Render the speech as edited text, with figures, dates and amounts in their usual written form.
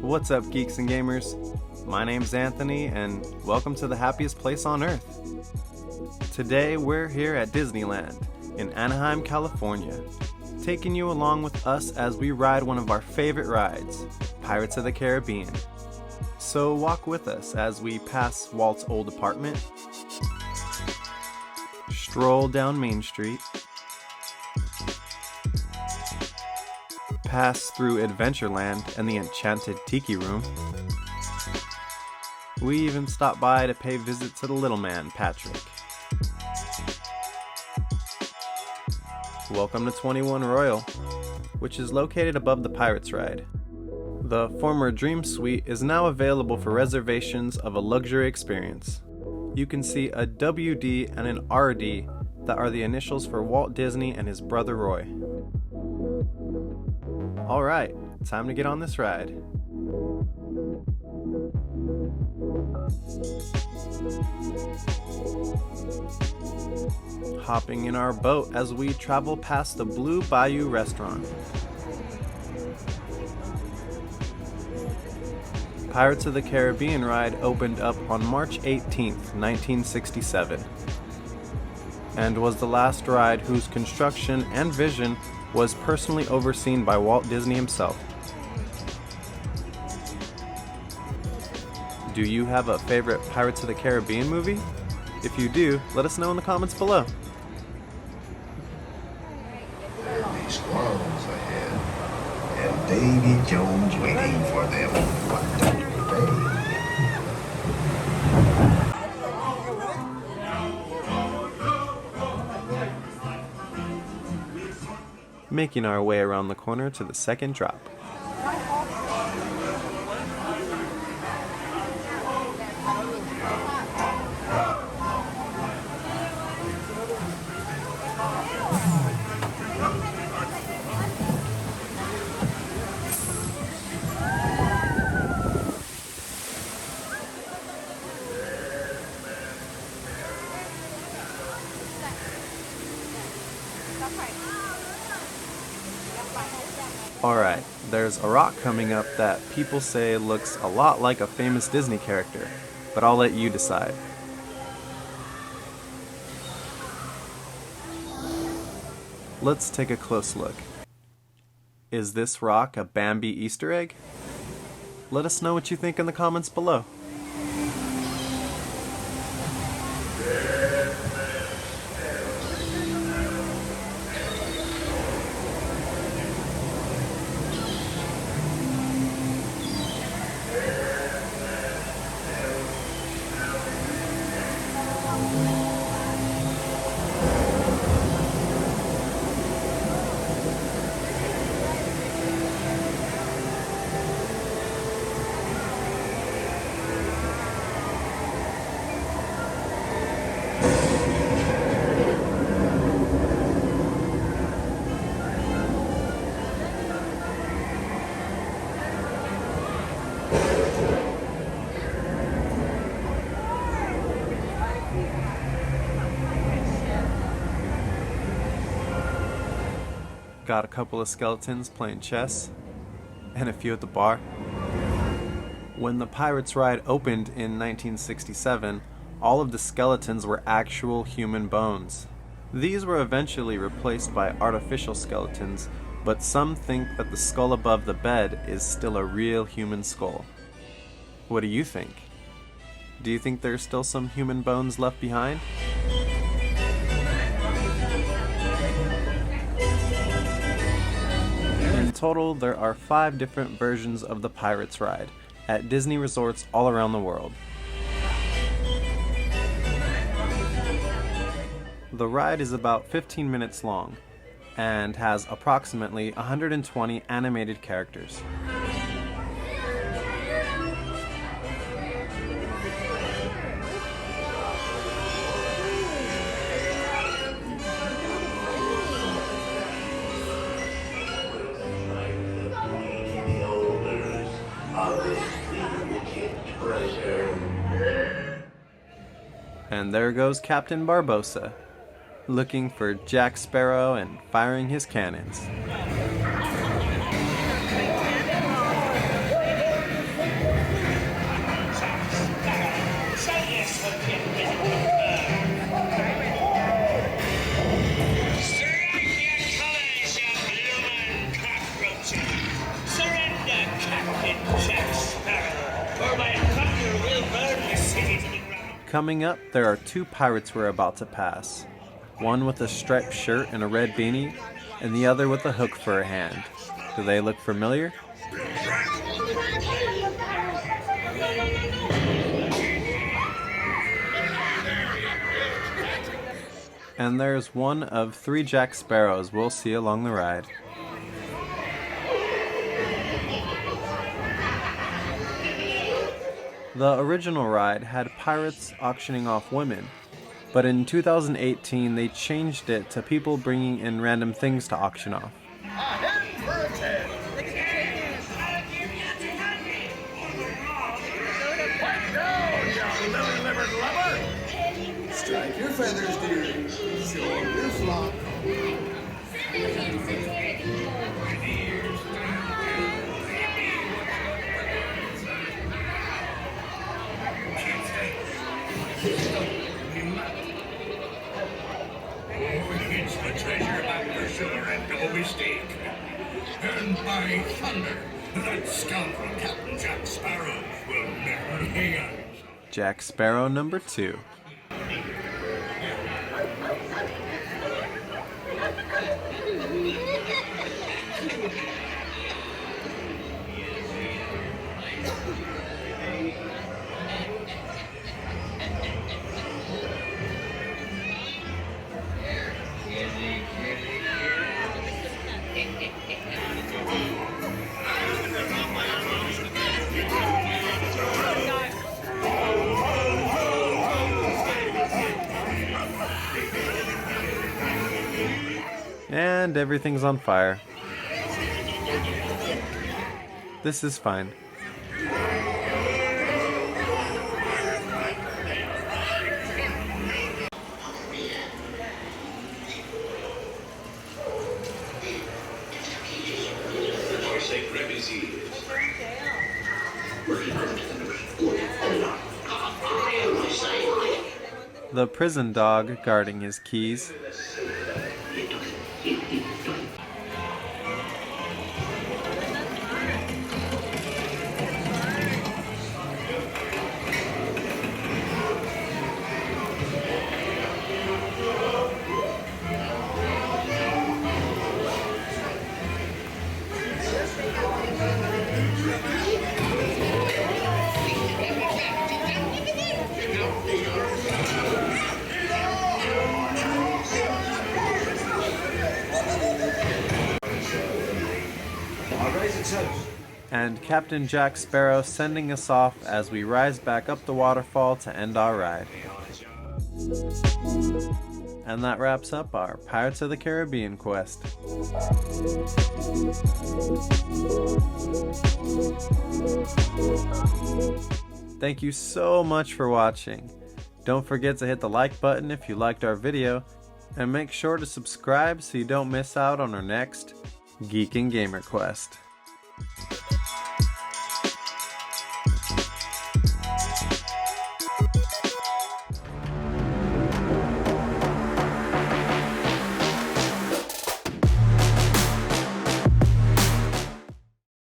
What's up, geeks and gamers? My name's Anthony, and welcome to the happiest place on earth. Today, we're here at Disneyland in Anaheim, California, taking you along with us as we ride one of our favorite rides, Pirates of the Caribbean. So walk with us as we pass Walt's old apartment, stroll down Main Street, pass through Adventureland and the Enchanted Tiki Room. We even stop by to pay visit to the little man, Patrick. Welcome to 21 Royal, which is located above the Pirates ride. The former Dream Suite is now available for reservations of a luxury experience. You can see a WD and an RD that are the initials for Walt Disney and his brother Roy. Alright, time to get on this ride. Hopping in our boat as we travel past the Blue Bayou restaurant. Pirates of the Caribbean ride opened up on March 18th, 1967, and was the last ride whose construction and vision was personally overseen by Walt Disney himself. Do you have a favorite Pirates of the Caribbean movie? If you do, let us know in the comments below. These squirrels ahead, and Davy Jones waiting for them. What don't they? Making our way around the corner to the second drop. Alright, there's a rock coming up that people say looks a lot like a famous Disney character, but I'll let you decide. Let's take a close look. Is this rock a Bambi Easter egg? Let us know what you think in the comments below. Got a couple of skeletons playing chess, and a few at the bar. When the Pirates ride opened in 1967, all of the skeletons were actual human bones. These were eventually replaced by artificial skeletons, but some think that the skull above the bed is still a real human skull. What do you think? Do you think there's still some human bones left behind? In total, there are 5 different versions of the Pirates ride at Disney resorts all around the world. The ride is about 15 minutes long and has approximately 120 animated characters. And there goes Captain Barbossa, looking for Jack Sparrow and firing his cannons. Coming up, there are two pirates we're about to pass. One with a striped shirt and a red beanie, and the other with a hook for a hand. Do they look familiar? And there's one of 3 Jack Sparrows we'll see along the ride. The original ride had pirates auctioning off women, but in 2018 they changed it to people bringing in random things to auction off. Strike your feathers, dearie. Show your flock. It's the treasure back for sure and no mistake. And by thunder, that scoundrel Captain Jack Sparrow will never hang on. Jack Sparrow number 2. And everything's on fire. This is fine. The prison dog guarding his keys. And Captain Jack Sparrow sending us off as we rise back up the waterfall to end our ride. And that wraps up our Pirates of the Caribbean quest. Thank you so much for watching. Don't forget to hit the like button if you liked our video, and make sure to subscribe so you don't miss out on our next Geek and Gamer quest.